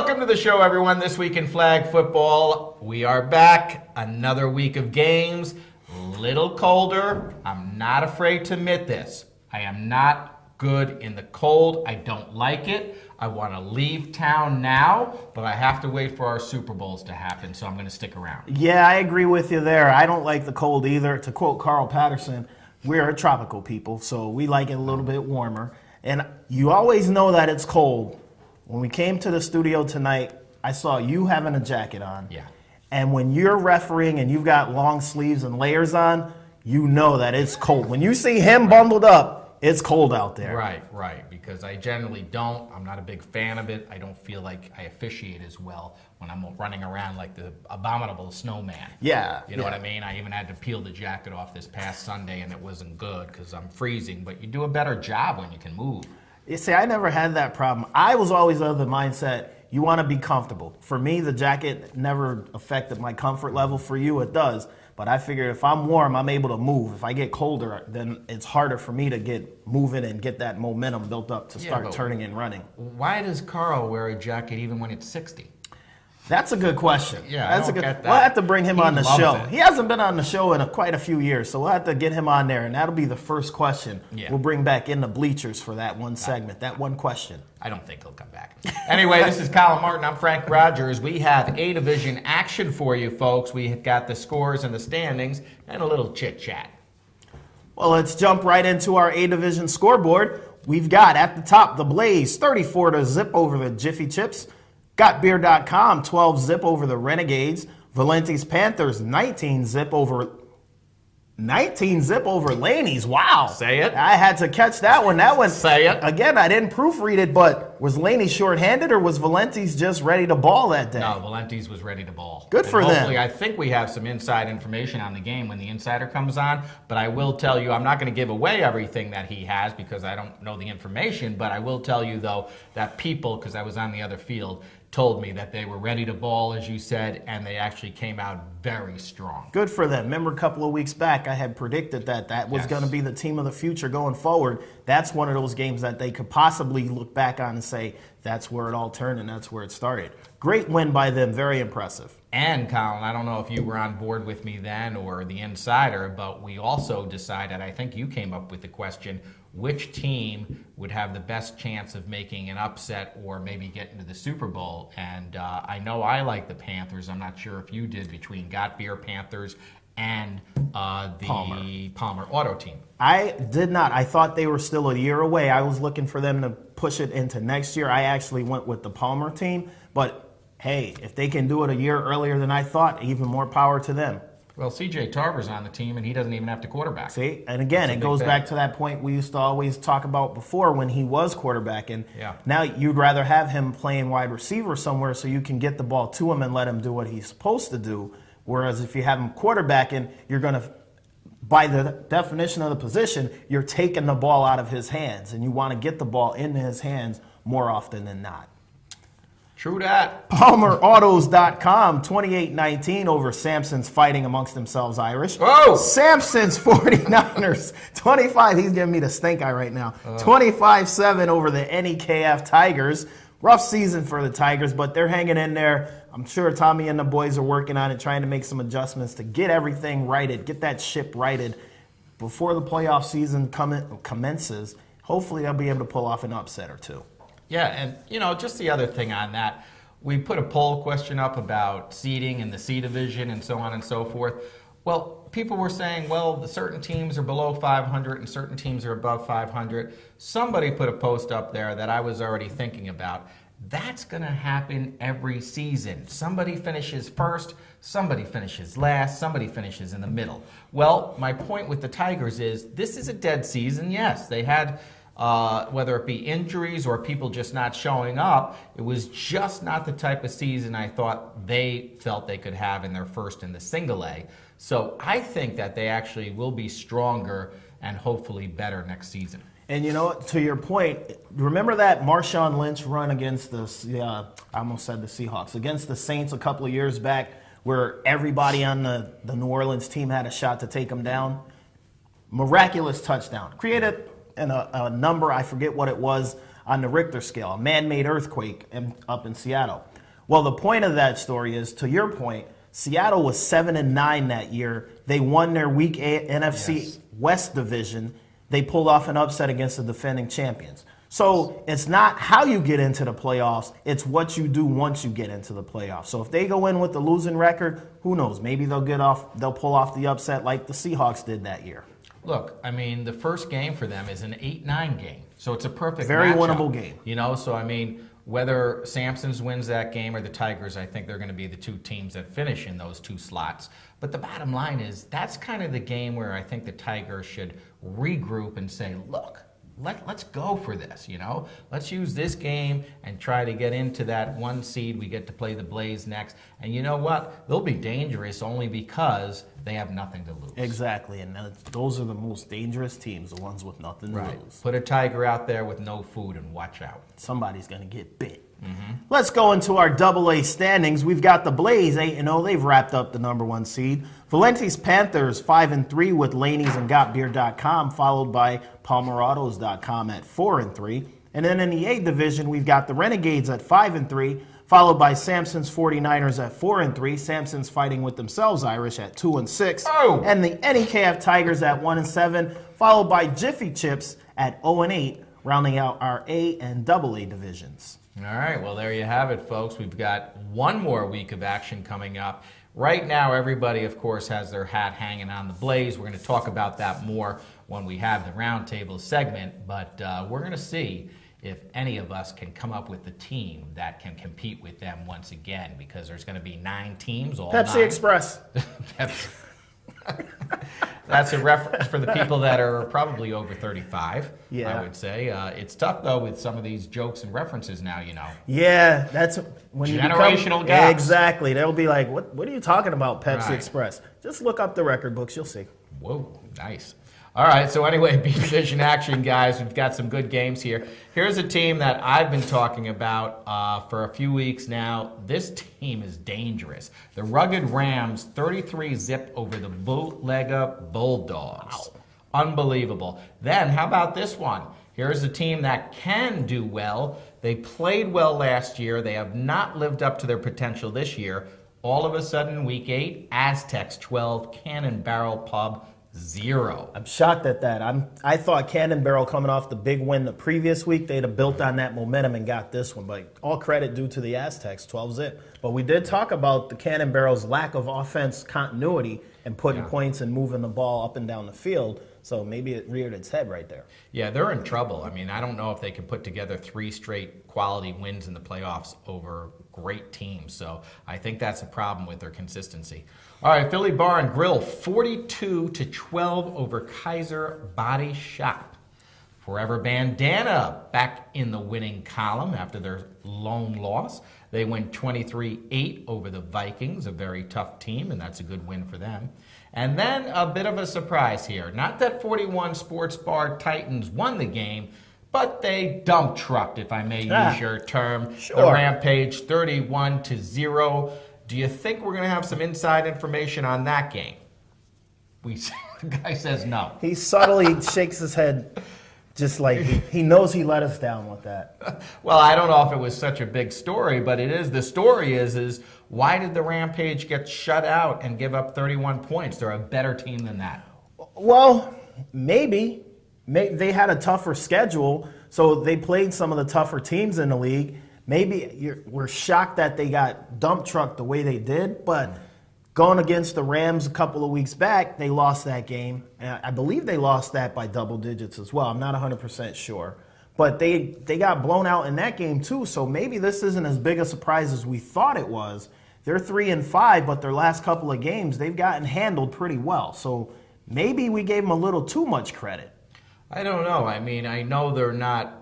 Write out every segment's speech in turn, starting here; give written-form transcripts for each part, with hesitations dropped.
Welcome to the show, everyone. This week in flag football, we are back. Another week of games. Little colder. I'm not afraid to admit this. I am not good in the cold. I don't like it. I want to leave town now, but I have to wait for our Super Bowls to happen, so I'm going to stick around. Yeah, I agree with you there. I don't like the cold either. To quote Carl Patterson, we're a tropical people, so we like it a little bit warmer. And you always know that it's cold. When we came to the studio tonight, I saw you having a jacket on. Yeah. And when you're refereeing and you've got long sleeves and layers on, you know that it's cold. When you see him bundled up, it's cold out there. Right. Because I generally don't. I'm not a big fan of it. I don't feel like I officiate as well when I'm running around like the abominable snowman. Yeah. You know what I mean? I even had to peel the jacket off this past Sunday, and it wasn't good because I'm freezing. But you do a better job when you can move. You see, I never had that problem. I was always of the mindset, you want to be comfortable. For me, the jacket never affected my comfort level. For you, it does. But I figured if I'm warm, I'm able to move. If I get colder, then it's harder for me to get moving and get that momentum built up to start turning and running. Why does Carl wear a jacket even when it's 60? That's a good question. Yeah, that's I don't get that. We'll have to bring him on the show. It. He hasn't been on the show in quite a few years, so we'll have to get him on there, and that'll be the first question we'll bring back in the bleachers for that one segment, that one question. I don't think he'll come back. Anyway, this is Colin Martin. I'm Frank Rogers. We have A-Division action for you, folks. We have got the scores and the standings and a little chit-chat. Well, let's jump right into our A-Division scoreboard. We've got at the top the Blaze, 34-0 over the Jiffy Chips. GotBeer.com, 12-0 over the Renegades. Valenti's Panthers, 19-0 over Laney's. Wow. Say it. I had to catch that one. That one. Say it. Again, I didn't proofread it, but was Laney shorthanded or was Valenti's just ready to ball that day? No, Valenti's was ready to ball. Good for them. Hopefully, I think we have some inside information on the game when the insider comes on, but I will tell you, I'm not going to give away everything that he has because I don't know the information, but I will tell you, though, that people, because I was on the other field, told me that they were ready to ball, as you said, and they actually came out very strong. Good for them. Remember a couple of weeks back, I had predicted that was going to be the team of the future going forward. That's one of those games that they could possibly look back on and say, that's where it all turned and that's where it started. Great win by them. Very impressive. And, Colin, I don't know if you were on board with me then or the insider, but we also decided, I think you came up with the question, which team would have the best chance of making an upset or maybe getting to the Super Bowl. And I know I like the Panthers. I'm not sure if you did, between Got Beer Panthers and the Palmer Auto team. I did not. I thought they were still a year away. I was looking for them to push it into next year. I actually went with the Palmer team. But, hey, if they can do it a year earlier than I thought, even more power to them. Well, C.J. Tarver's on the team, and he doesn't even have to quarterback. See, and again, it goes back to that point we used to always talk about before when he was quarterbacking. Yeah. Now you'd rather have him playing wide receiver somewhere so you can get the ball to him and let him do what he's supposed to do. Whereas if you have him quarterbacking, you're going to, by the definition of the position, you're taking the ball out of his hands, and you want to get the ball into his hands more often than not. True that. PalmerAutos.com, 28-19 over Samson's fighting amongst themselves Irish. Oh! Samson's 49ers, 25. He's giving me the stink eye right now. 25-7 over the NEKF Tigers. Rough season for the Tigers, but they're hanging in there. I'm sure Tommy and the boys are working on it, trying to make some adjustments to get everything righted, get that ship righted before the playoff season commences. Hopefully they'll be able to pull off an upset or two. Yeah, and, just the other thing on that, we put a poll question up about seeding in the C division and so on and so forth. Well, people were saying, well, certain teams are below 500 and certain teams are above 500. Somebody put a post up there that I was already thinking about. That's going to happen every season. Somebody finishes first, somebody finishes last, somebody finishes in the middle. Well, my point with the Tigers is this is a dead season. Yes, they had... whether it be injuries or people just not showing up, it was just not the type of season I thought they felt they could have in their first in the single A. So I think that they actually will be stronger and hopefully better next season. And to your point, remember that Marshawn Lynch run against I almost said the Seahawks, against the Saints a couple of years back where everybody on the New Orleans team had a shot to take them down? Miraculous touchdown. Created a number, I forget what it was, on the Richter scale, a man-made earthquake up in Seattle. Well, the point of that story is, to your point, Seattle was 7-9 that year. They won their Week 8 NFC West division. They pulled off an upset against the defending champions. So it's not how you get into the playoffs, it's what you do once you get into the playoffs. So if they go in with the losing record, who knows? Maybe they'll pull off the upset like the Seahawks did that year. Look, I mean, the first game for them is an 8-9 game. So it's a perfect Very matchup, winnable game. You know, so I mean, whether Samson's wins that game or the Tigers, I think they're going to be the two teams that finish in those two slots. But the bottom line is that's kind of the game where I think the Tigers should regroup and say, look, let's go for this, you know? Let's use this game and try to get into that 1 seed. We get to play the Blaze next. And you know what? They'll be dangerous only because they have nothing to lose. Exactly, and those are the most dangerous teams, the ones with nothing to lose. Put a Tiger out there with no food and watch out. Somebody's going to get bit. Let's go into our AA standings. We've got the Blaze 8-0. They've wrapped up the number 1 seed. Valenti's Panthers 5-3 with Laney's and GotBeer.com, followed by Palmerautos.com at 4-3. And then in the A division, we've got the Renegades at 5-3, followed by Samson's 49ers at 4-3. Samson's fighting with themselves Irish at 2-6. Oh. And the NEKF Tigers at 1-7, followed by Jiffy Chips at 0-8, rounding out our A and AA divisions. All right, well, there you have it, folks. We've got one more week of action coming up. Right now, everybody, of course, has their hat hanging on the Blaze. We're going to talk about that more when we have the roundtable segment, but we're going to see if any of us can come up with a team that can compete with them once again, because there's going to be 9 teams, all Pepsi 9. Express. That's a reference for the people that are probably over 35, Yeah. I would say. It's tough, though, with some of these jokes and references now, you know. Yeah, that's when you Generational become, gaps. Exactly. They'll be like, what are you talking about, Pepsi Right. Express? Just look up the record books, you'll see. Whoa, nice. All right, so anyway, B Division action, guys. We've got some good games here. Here's a team that I've been talking about for a few weeks now. This team is dangerous. The Rugged Rams, 33-0 over the Bootlegger Bulldogs. Wow. Unbelievable. Then, how about this one? Here's a team that can do well. They played well last year. They have not lived up to their potential this year. All of a sudden, Week 8, Aztecs 12, Cannon Barrel Pub 0. I'm shocked at that. I thought Cannon Barrel coming off the big win the previous week, they'd have built on that momentum and got this one. But all credit due to the Aztecs, 12-0. But we did talk about the Cannon Barrel's lack of offense continuity and putting points and moving the ball up and down the field. So maybe it reared its head right there. Yeah, they're in trouble. I mean, I don't know if they can put together 3 straight quality wins in the playoffs over great teams. So I think that's a problem with their consistency. All right, Philly Bar and Grill, 42-12 over Kaiser Body Shop. Forever Bandana back in the winning column after their lone loss. They win 23-8 over the Vikings, a very tough team, and that's a good win for them. And then a bit of a surprise here. Not that 41 Sports Bar Titans won the game, but they dump trucked, if I may use your term, the Rampage 31-0. Do you think we're going to have some inside information on that game? The guy says no. He subtly shakes his head, just like he knows he let us down with that. Well, I don't know if it was such a big story, but it is. The story is why did the Rampage get shut out and give up 31 points? They're a better team than that. Well, maybe. They had a tougher schedule, so they played some of the tougher teams in the league. Maybe we're shocked that they got dump trucked the way they did, but going against the Rams a couple of weeks back, they lost that game. And I believe they lost that by double digits as well. I'm not 100% sure. But they got blown out in that game too, so maybe this isn't as big a surprise as we thought it was. They're 3-5, but their last couple of games, they've gotten handled pretty well. So maybe we gave them a little too much credit. I don't know. I mean, I know they're not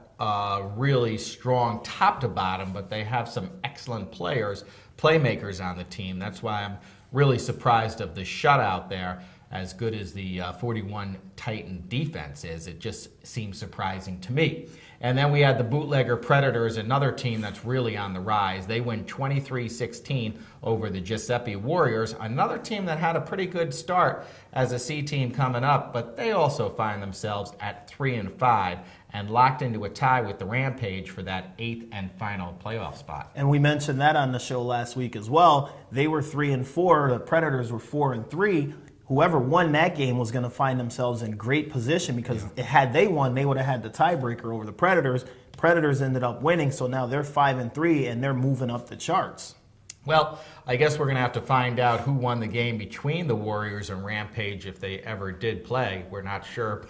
really strong top to bottom, but they have some excellent playmakers on the team. That's why I'm really surprised of the shutout there. as good as the 41 Titan defense is. It just seems surprising to me. And then we had the Bootlegger Predators, another team that's really on the rise. They win 23-16 over the Giuseppe Warriors, another team that had a pretty good start as a C team coming up, but they also find themselves at 3-5 and locked into a tie with the Rampage for that 8th and final playoff spot. And we mentioned that on the show last week as well. They were 3-4. The Predators were 4-3. Whoever won that game was going to find themselves in great position because had they won, they would have had the tiebreaker over the Predators. Predators ended up winning, so now they're 5-3 and they're moving up the charts. Well, I guess we're going to have to find out who won the game between the Warriors and Rampage if they ever did play. We're not sure.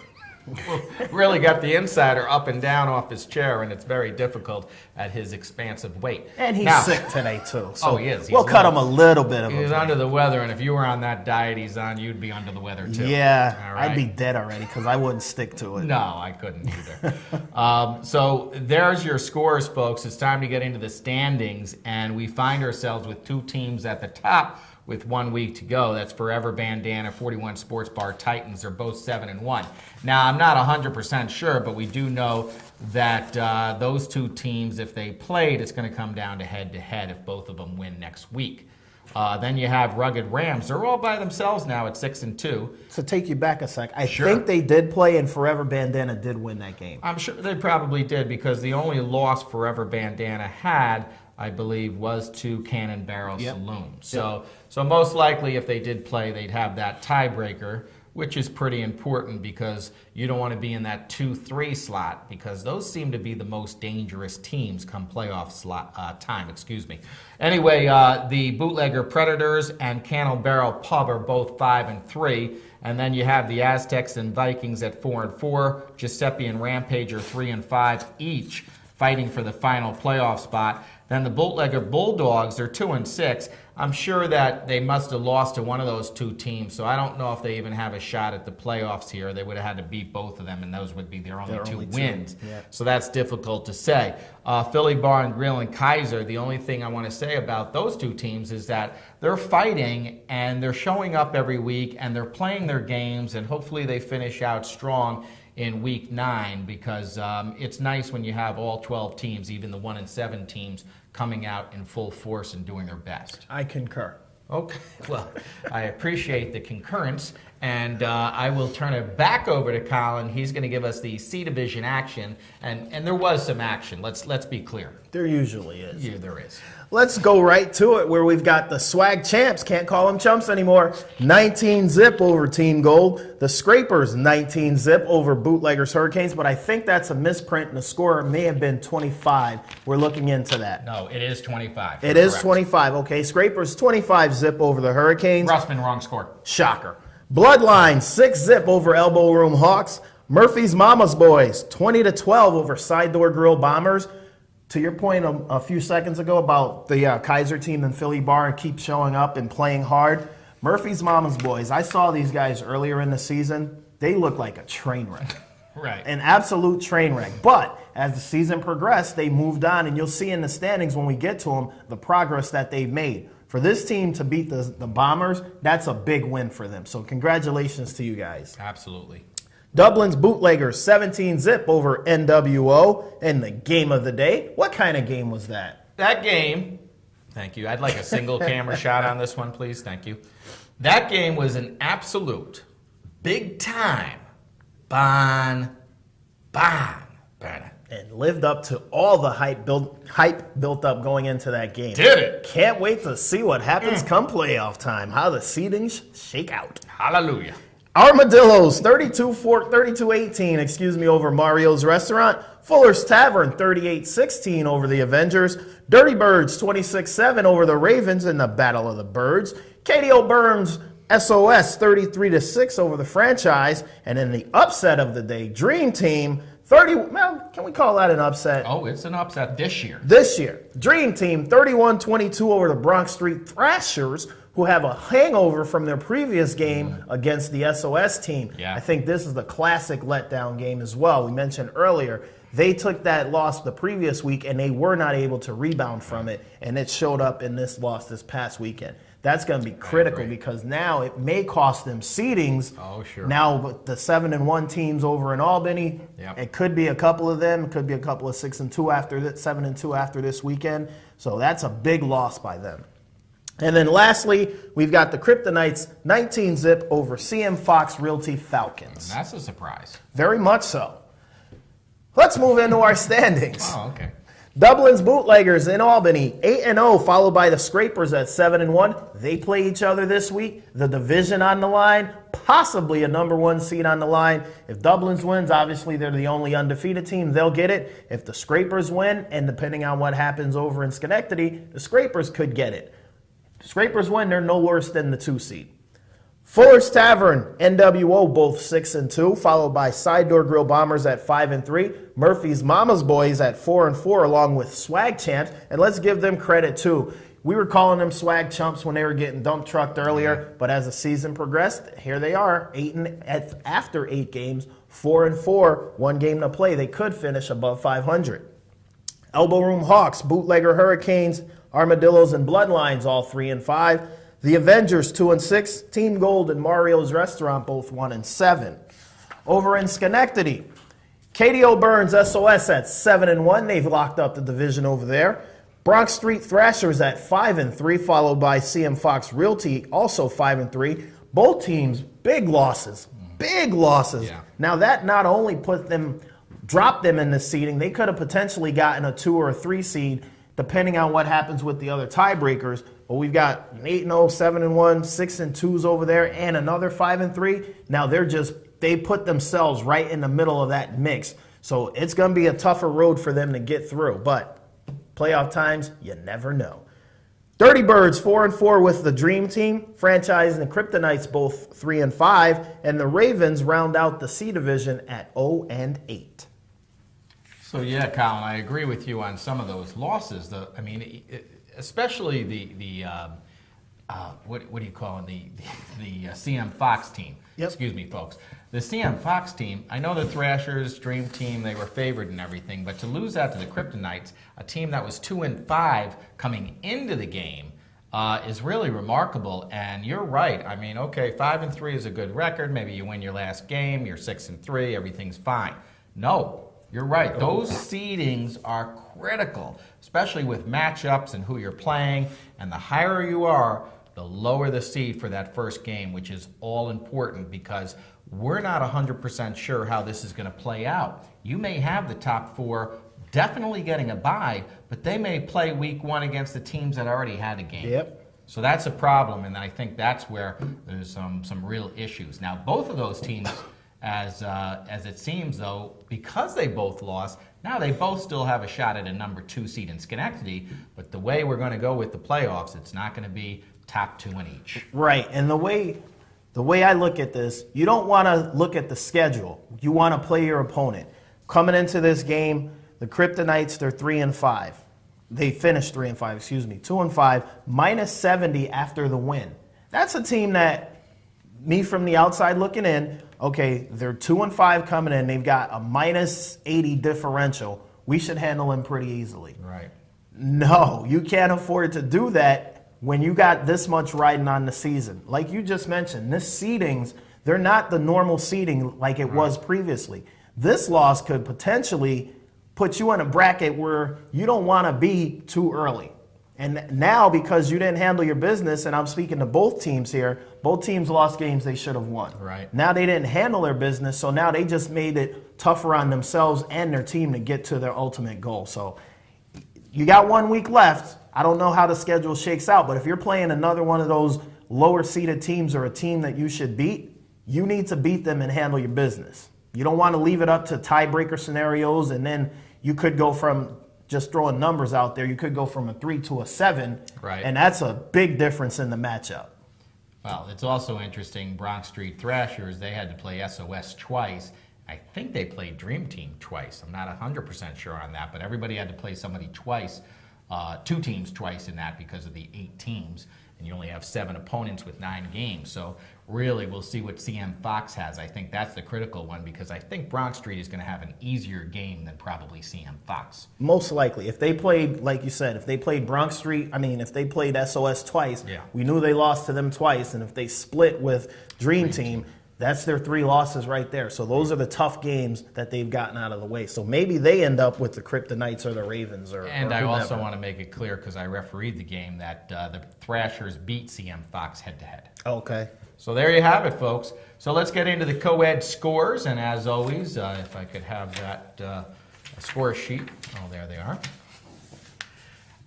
Really got the insider up and down off his chair, and it's very difficult at his expansive weight. And he's sick today, too. So he is. We'll cut him a little bit of He's under the weather, and if you were on that diet he's on, you'd be under the weather, too. Yeah, right? I'd be dead already because I wouldn't stick to it. No, I couldn't either. So there's your scores, folks. It's time to get into the standings, and we find ourselves with two teams at the top with 1 week to go. That's Forever Bandana, 41 Sports Bar Titans. They're both 7-1. Now, I'm not 100% sure, but we do know that those two teams, if they played, it's going to come down to head-to-head if both of them win next week. Then you have Rugged Rams. They're all by themselves now at 6-2. So take you back a sec. I think they did play, and Forever Bandana did win that game. I'm sure they probably did because the only loss Forever Bandana had, I believe, was to Cannon Barrel Saloon. So most likely if they did play, they'd have that tiebreaker, which is pretty important because you don't want to be in that 2-3 slot because those seem to be the most dangerous teams come playoff time. Anyway, the Bootlegger Predators and Cannon Barrel Pub are both 5-3. And then you have the Aztecs and Vikings at 4-4. Giuseppe and Rampage are 3-5 each, fighting for the final playoff spot. Then the Bootlegger Bulldogs are 2-6. I'm sure that they must have lost to one of those two teams, so I don't know if they even have a shot at the playoffs here. They would have had to beat both of them, and those would be their only two wins. Yeah. So that's difficult to say. Philly Bar and Grill and Kaiser, the only thing I want to say about those two teams is that they're fighting, and they're showing up every week, and they're playing their games, and hopefully they finish out strong in week 9 because it's nice when you have all 12 teams, even the 1-7 teams, coming out in full force and doing their best. I concur. Okay, well, I appreciate the concurrence, and I will turn it back over to Colin. He's going to give us the C Division action, and there was some action. Let's be clear. There usually is. Yeah, there is. Let's go right to it where we've got the swag champs. Can't call them chumps anymore. 19-zip over Team Gold. The Scrapers, 19-zip over Bootleggers Hurricanes, but I think that's a misprint, and the score may have been 25. We're looking into that. No, it is 25. It is 25. Okay, Scrapers, 25-zip over the Hurricanes. Russman, wrong score. Shocker. Bloodline, 6-zip over Elbow Room Hawks. Murphy's Mama's Boys, 20-12 over Side Door Grill Bombers. To your point a few seconds ago about the Kaiser team and Philly Bar and keep showing up and playing hard, Murphy's Mama's Boys, I saw these guys earlier in the season. They look like a train wreck. Right. An absolute train wreck. But as the season progressed, they moved on, and you'll see in the standings when we get to them the progress that they've made. For this team to beat the Bombers, that's a big win for them. So congratulations to you guys. Absolutely. Dublin's Bootleggers, 17-zip over NWO in the game of the day. What kind of game was that? That game, thank you. I'd like a single camera shot on this one, please. Thank you. That game was an absolute big-time and lived up to all the hype built up going into that game. Did it? Can't wait to see what happens come playoff time, how the seedings shake out. Hallelujah. Armadillos, 32-18, over Mario's Restaurant. Fuller's Tavern, 38-16 over the Avengers. Dirty Birds, 26-7 over the Ravens in the Battle of the Birds. Katie O'Byrne's SOS, 33-6 over the Franchise. And in the upset of the day, Dream Team, can we call that an upset? Oh, it's an upset this year. Dream Team, 31-22 over the Bronx Street Thrashers, who have a hangover from their previous game against the SOS team. Yeah. I think this is the classic letdown game as well. We mentioned earlier, They took that loss the previous week, and they were not able to rebound from it, and it showed up in this loss this past weekend. That's going to be critical because now it may cost them seedings. Oh, sure. Now with the 7-1 teams over in Albany, it could be a couple of them. It could be a couple of 6-2 after that, 7-2 after this weekend. So that's a big loss by them. And then lastly, we've got the Kryptonites 19-zip over CM Fox Realty Falcons. That's a surprise. Very much so. Let's move into our standings. Oh, okay. Dublin's Bootleggers in Albany, 8-0, followed by the Scrapers at 7-1. They play each other this week. The division on the line, possibly a number 1 seed on the line. If Dublin's wins, obviously they're the only undefeated team. They'll get it. If the Scrapers win, and depending on what happens over in Schenectady, the Scrapers could get it. Scrapers win, they're no worse than the 2 seed. Fuller's Tavern, NWO, both 6-2, followed by Side Door Grill Bombers at 5-3. Murphy's Mama's Boys at 4-4, along with Swag Champs. And let's give them credit, too. We were calling them swag chumps when they were getting dump trucked earlier, but as the season progressed, here they are, after 8 games, 4-4, 1 game to play. They could finish above 500. Elbow Room Hawks, Bootlegger Hurricanes, Armadillos, and Bloodlines, all 3-5. The Avengers, 2-6. Team Gold and Mario's Restaurant, both 1-7. Over in Schenectady, KDO Burns SOS at 7-1. They've locked up the division over there. Bronx Street Thrashers at 5-3, followed by CM Fox Realty, also 5-3. Both teams, big losses. Big losses. Yeah. Now that not only dropped them in the seeding, they could have potentially gotten a 2 or a 3 seed, depending on what happens with the other tiebreakers. But we've got an 8-0, 7-1, 6-2s over there, and another 5-3. Now they put themselves right in the middle of that mix. So it's going to be a tougher road for them to get through. But playoff times, you never know. Dirty Birds, 4-4 with the Dream Team. Franchise and the Kryptonites, both 3-5. And the Ravens round out the C division at 0-8. So yeah, Colin, I agree with you on some of those losses. Especially the what do you call it? The CM Fox team. Yep. Excuse me, folks. The CM Fox team. I know the Thrashers, Dream Team, they were favored and everything, but to lose out to the Kryptonites, a team that was 2-5 coming into the game, is really remarkable. And you're right. I mean, okay, 5-3 is a good record. Maybe you win your last game. You're 6-3. Everything's fine. No. You're right. Those seedings are critical, especially with matchups and who you're playing. And the higher you are, the lower the seed for that first game, which is all important because we're not 100% sure how this is going to play out. You may have the top 4 definitely getting a bye, but they may play week 1 against the teams that already had a game. Yep. So that's a problem, and I think that's where there's some real issues. Now, both of those teams, as it seems, though, because they both lost, now they both still have a shot at a number 2 seed in Schenectady, but the way we're going to go with the playoffs, it's not going to be top 2 in each. Right, and the way I look at this, you don't want to look at the schedule. You want to play your opponent. Coming into this game, the Kryptonites, they're 3-5. They finished 3-5, 2-5, minus 70 after the win. That's a team that, me from the outside looking in, okay, they're 2-5 coming in. They've got a minus 80 differential. We should handle them pretty easily. Right. No, you can't afford to do that when you got this much riding on the season. Like you just mentioned, this seedings, they're not the normal seeding like it was previously. This loss could potentially put you in a bracket where you don't want to be too early. And now, because you didn't handle your business, and I'm speaking to both teams here, both teams lost games they should have won. Right. Now they didn't handle their business, so now they just made it tougher on themselves and their team to get to their ultimate goal. So you got 1 week left. I don't know how the schedule shakes out, but if you're playing another one of those lower-seeded teams or a team that you should beat, you need to beat them and handle your business. You don't want to leave it up to tiebreaker scenarios, and then you could go from just throwing numbers out there. You could go from a 3 to a 7, right. And that's a big difference in the matchup. Well, it's also interesting, Bronx Street Thrashers, they had to play SOS twice. I think they played Dream Team twice. I'm not 100% sure on that, but everybody had to play somebody twice. two teams twice in that because of the 8 teams, and you only have 7 opponents with 9 games. So really, we'll see what CM Fox has. I think that's the critical one because I think Bronx Street is going to have an easier game than probably CM Fox. Most likely. If they played, like you said, if they played Bronx Street, if they played SOS twice, we knew they lost to them twice. And if they split with Dream Team, that's their 3 losses right there. So those are the tough games that they've gotten out of the way. So maybe they end up with the Kryptonites or the Ravens. And I also want to make it clear, because I refereed the game, that the Thrashers beat CM Fox head-to-head. Okay. So there you have it, folks. So let's get into the co-ed scores. And as always, if I could have that score sheet. Oh, there they are.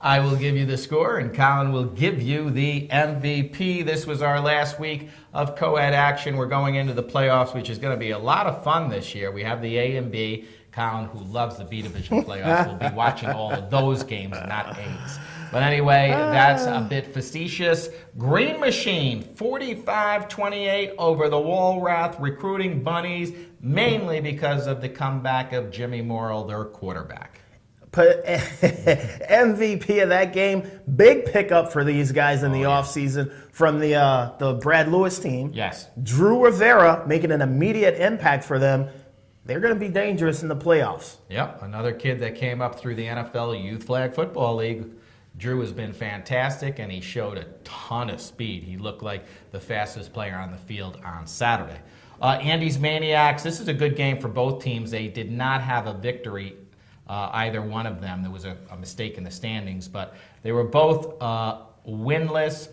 I will give you the score, and Colin will give you the MVP. This was our last week of co-ed action. We're going into the playoffs, which is going to be a lot of fun this year. We have the A and B. Colin, who loves the B Division playoffs, will be watching all of those games, not A's. But anyway, that's a bit facetious. Green Machine, 45-28 over the Walrath Recruiting Bunnies, mainly because of the comeback of Jimmy Morrill, their quarterback. MVP of that game, big pickup for these guys in the offseason from the Brad Lewis team. Yes. Drew Rivera making an immediate impact for them. They're going to be dangerous in the playoffs. Yep, another kid that came up through the NFL Youth Flag Football League. Drew has been fantastic, and he showed a ton of speed. He looked like the fastest player on the field on Saturday. Andy's Maniacs, this is a good game for both teams. They did not have a victory, either one of them. There was a mistake in the standings, but they were both winless.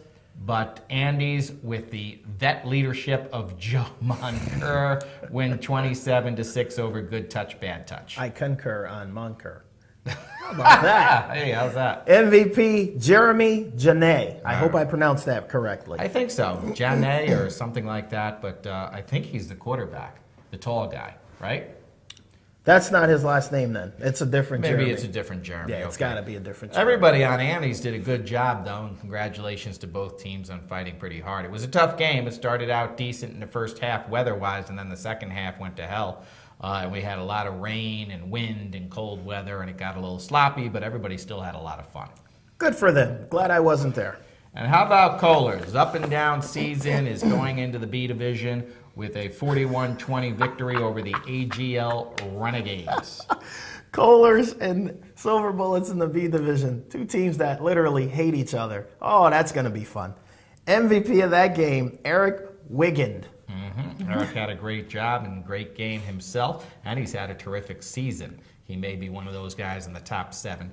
But Andy's, with the vet leadership of Joe Monker, win 27-6 over Good Touch, Bad Touch. I concur on Monker. How about that? Hey, how's that? MVP, Jeremy Janae. I hope I pronounced that correctly. I think so. Janae or something like that, but I think he's the quarterback, the tall guy, right? That's not his last name then. It's a different Jeremy. Maybe it's a different Jeremy. Yeah, it's got to be a different Jeremy. Everybody on Andy's did a good job, though, and congratulations to both teams on fighting pretty hard. It was a tough game. It started out decent in the first half weather-wise, and then the second half went to hell. And we had a lot of rain and wind and cold weather, and it got a little sloppy, but everybody still had a lot of fun. Good for them. Glad I wasn't there. And how about Kohler's? Up and down season is going into the B Division with a 41-20 victory over the AGL Renegades. Kohlers and Silver Bullets in the B Division. 2 teams that literally hate each other. Oh, that's going to be fun. MVP of that game, Eric Wigand. Eric had a great job and great game himself, and he's had a terrific season. He may be one of those guys in the top 7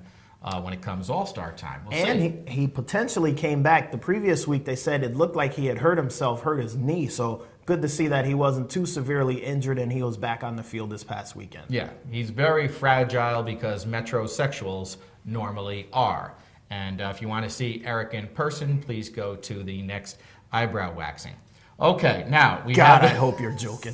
when it comes All-Star time. We'll see. He potentially came back. The previous week they said it looked like he had hurt his knee, so good to see that he wasn't too severely injured and he was back on the field this past weekend. Yeah, he's very fragile because metrosexuals normally are. And if you want to see Eric in person, please go to the next eyebrow waxing. Okay, now we have... I hope you're joking.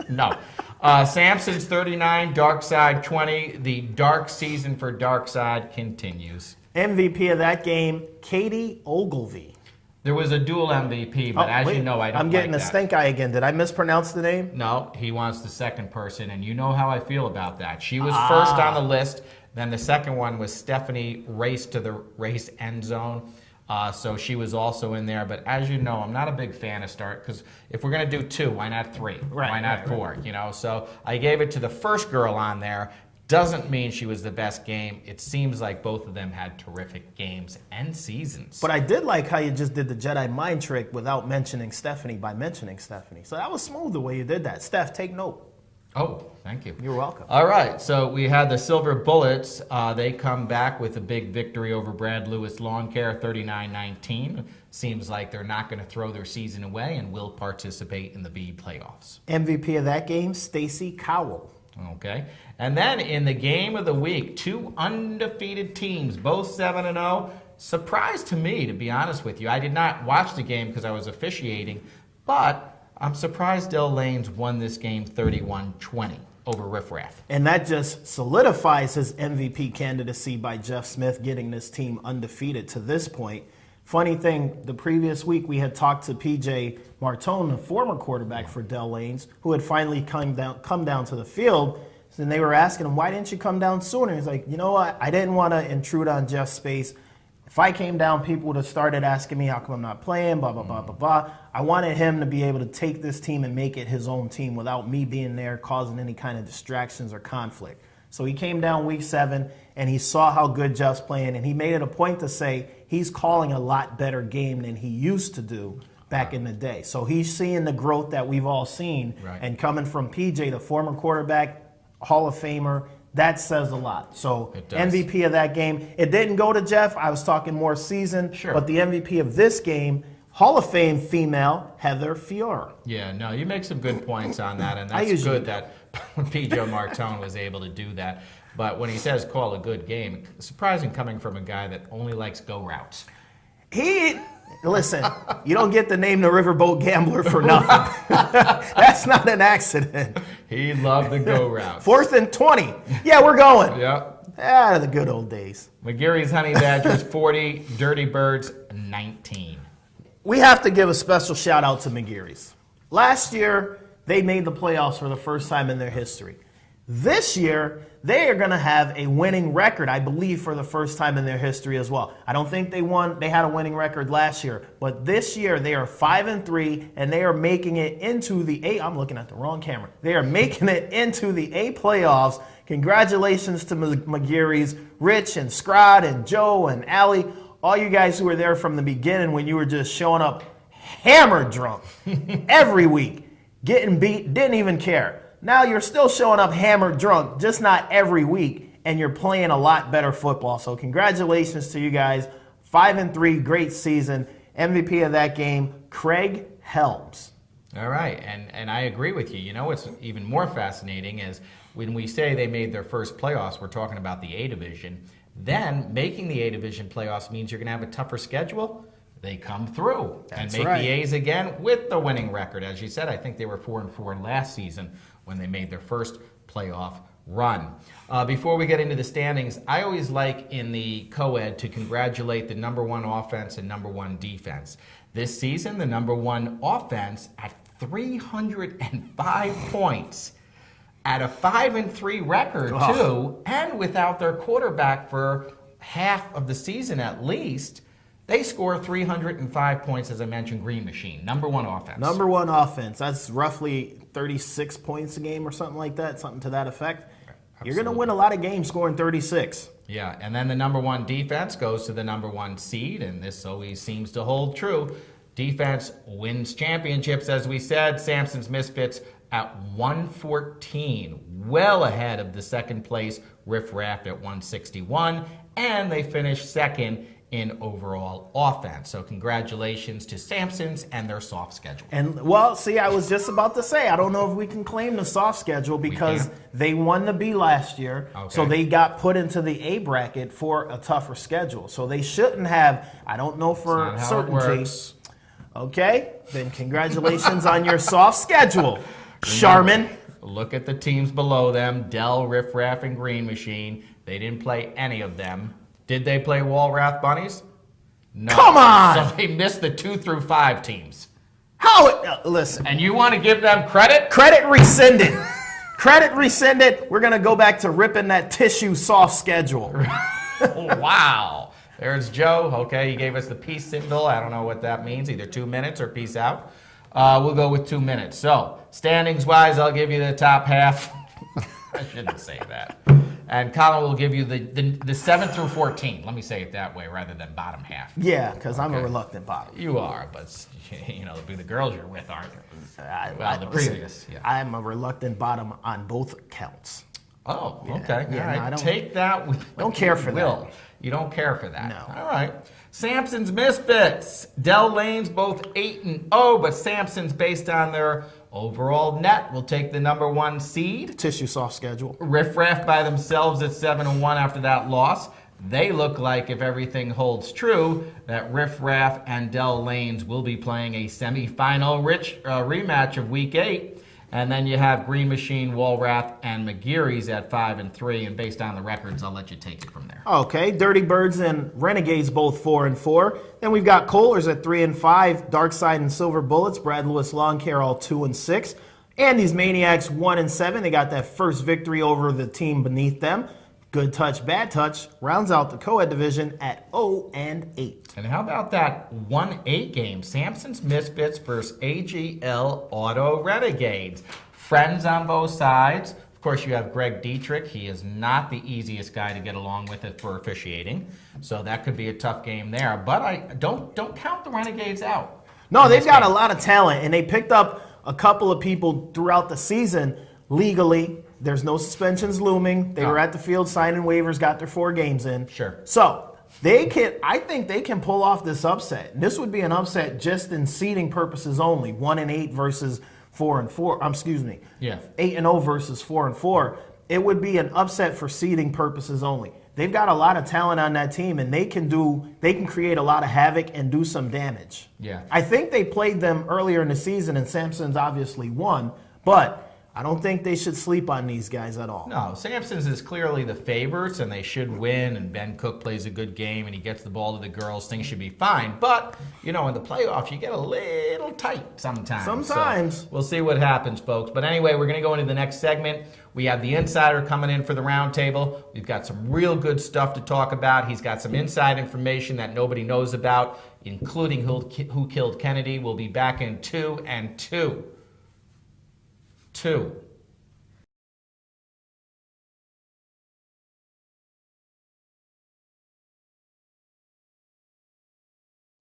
No. Samson's 39, Darkside 20. The dark season for Darkside continues. MVP of that game, Katie Ogilvy. There was a dual MVP, but you know, I don't I'm getting like a that. stink eye again. Did I mispronounce the name? No, he wants the second person, and you know how I feel about that. She was first on the list. Then the second one was Stephanie raced to the race end zone. So she was also in there. But as you know, I'm not a big fan of start, because if we're going to do 2, why not 3? Why not 4? Right. You know, so I gave it to the first girl on there. Doesn't mean she was the best game. It seems like both of them had terrific games and seasons. But I did like how you just did the Jedi mind trick without mentioning Stephanie by mentioning Stephanie. So that was smooth the way you did that. Steph, take note. Oh, thank you. You're welcome. All right, so we had the Silver Bullets. They come back with a big victory over Brad Lewis Lawn Care, 39-19. Seems like they're not going to throw their season away and will participate in the B playoffs. MVP of that game, Stacy Cowell. Okay, and then in the game of the week, 2 undefeated teams, both 7-0. Surprise to me, to be honest with you. I did not watch the game because I was officiating, but I'm surprised Del Lanes won this game 31-20 over Riff Raff. And that just solidifies his MVP candidacy by Jeff Smith getting this team undefeated to this point. Funny thing, the previous week we had talked to PJ Martone, the former quarterback for Del Lanes, who had finally come down to the field. And they were asking him, why didn't you come down sooner? He's like, you know what? I didn't want to intrude on Jeff's space. If I came down, people would have started asking me how come I'm not playing, blah, blah, blah, blah, blah. I wanted him to be able to take this team and make it his own team without me being there causing any kind of distractions or conflict. So he came down week 7, and he saw how good Jeff's playing, and he made it a point to say he's calling a lot better game than he used to do back in the day. So he's seeing the growth that we've all seen, and coming from PJ, the former quarterback, Hall of Famer, that says a lot. So MVP of that game. It didn't go to Jeff. I was talking more season. Sure. But the MVP of this game, Hall of Fame female, Heather Fiora. Yeah, no, you make some good points on that, and that's good that P.J. Martone was able to do that. But when he says call a good game, surprising coming from a guy that only likes go routes. Listen, you don't get the name the Riverboat Gambler for nothing. That's not an accident. He loved the go routes. 4th and 20. Yeah, we're going. Yep. The good old days. McGarry's Honey Badgers 40, Dirty Birds 19. We have to give a special shout out to McGarry's. Last year, they made the playoffs for the first time in their history. This year, they are going to have a winning record, I believe, for the first time in their history as well. I don't think they had a winning record last year, but this year they are 5-3, and they are making it into the A. I'm looking at the wrong camera. They are making it into the A playoffs. Congratulations to McGarry's, Rich and Scrod and Joe and Allie, all you guys who were there from the beginning when you were just showing up hammered drunk every week, getting beat, didn't even care. Now you're still showing up hammered drunk, just not every week, and you're playing a lot better football. So congratulations to you guys. 5-3, great season. MVP of that game, Craig Helms. All right, and I agree with you. You know what's even more fascinating is when we say they made their first playoffs, we're talking about the A division. Then making the A division playoffs means you're going to have a tougher schedule. They come through and make the A's again with the winning record. As you said, I think they were 4-4 last season when they made their first playoff run. Before we get into the standings, I always like in the co-ed to congratulate the #1 offense and #1 defense. This season, the #1 offense at 305 points at a 5-3 record too, and without their quarterback for half of the season at least. They score 305 points, as I mentioned, Green Machine. #1 offense. #1 offense. That's roughly 36 points a game or something like that, something to that effect. Absolutely. You're going to win a lot of games scoring 36. Yeah, and then the #1 defense goes to the #1 seed, and this always seems to hold true. Defense wins championships, as we said. Sampson's Misfits at 114, well ahead of the second place Riff Raff at 161, and they finished second in overall offense. So congratulations to Sampson's and their soft schedule. And, well, see, I was just about to say, I don't know if we can claim the soft schedule because they won the B last year, so they got put into the A bracket for a tougher schedule. So they shouldn't have, I don't know for certainty. Okay, then congratulations on your soft schedule, Charmin. Look at the teams below them, Dell, Riff Raff, and Green Machine. They didn't play any of them. Did they play Walrath Bunnies? No. Come on! So they missed the 2 through 5 teams. Listen. And you want to give them credit? Credit rescinded. Credit rescinded. We're going to go back to ripping that tissue soft schedule. Wow. There's Joe. Okay, he gave us the peace signal. I don't know what that means, either 2 minutes or peace out. We'll go with 2 minutes. So, standings-wise, I'll give you the top half. I shouldn't say that. And Colin will give you the 7 through 14. Let me say it that way rather than bottom half. Yeah, because I'm a reluctant bottom. You are, but you know, the girls you're with aren't. Well, the previous. Yeah. I'm a reluctant bottom on both counts. Oh, okay. Yeah, all right. no, I don't, take that with don't care for that. You don't care for that. No. All right. Sampson's Misfits. Dell Lanes both 8-0, but Sampson's based on their overall net will take the #1 seed. Tissue soft schedule. Riff Raff by themselves at 7-1 after that loss. They look like, if everything holds true, that Riff Raff and Dell Lanes will be playing a semifinal rematch of Week 8. And then you have Green Machine, Walrath, and McGarry's at 5-3. And based on the records, I'll let you take it from there. Okay, Dirty Birds and Renegades both 4-4. Then we've got Kohlers at 3-5. Darkside and Silver Bullets, Brad Lewis Lawn Care all 2-6. And these Maniacs 1-7. They got that first victory over the team beneath them. Good touch, bad touch. Rounds out the co-ed division at 0-8. And how about that 1-8 game? Samson's Misfits versus AGL Auto Renegades. Friends on both sides. Of course, you have Greg Dietrich. He is not the easiest guy to get along with it for officiating. So that could be a tough game there. But I don't count the Renegades out. No, they've got a lot of talent, and they picked up a couple of people throughout the season legally. There's no suspensions looming. They were at the field signing waivers, got their 4 games in. Sure. So I think they can pull off this upset. This would be an upset just in seeding purposes only. 1-8 versus 4-4. Excuse me. Yeah. 8-0 versus 4-4. It would be an upset for seeding purposes only. They've got a lot of talent on that team, and they can create a lot of havoc and do some damage. Yeah. I think they played them earlier in the season, and Samson's obviously won, but I don't think they should sleep on these guys at all. No, Samson's is clearly the favorites, and they should win, and Ben Cook plays a good game, and he gets the ball to the girls. Things should be fine. But, in the playoffs, you get a little tight sometimes. Sometimes. So we'll see what happens, folks. But anyway, we're going to go into the next segment. We have the insider coming in for the roundtable. We've got some real good stuff to talk about. He's got some inside information that nobody knows about, including who killed Kennedy. We'll be back in 2 and 2.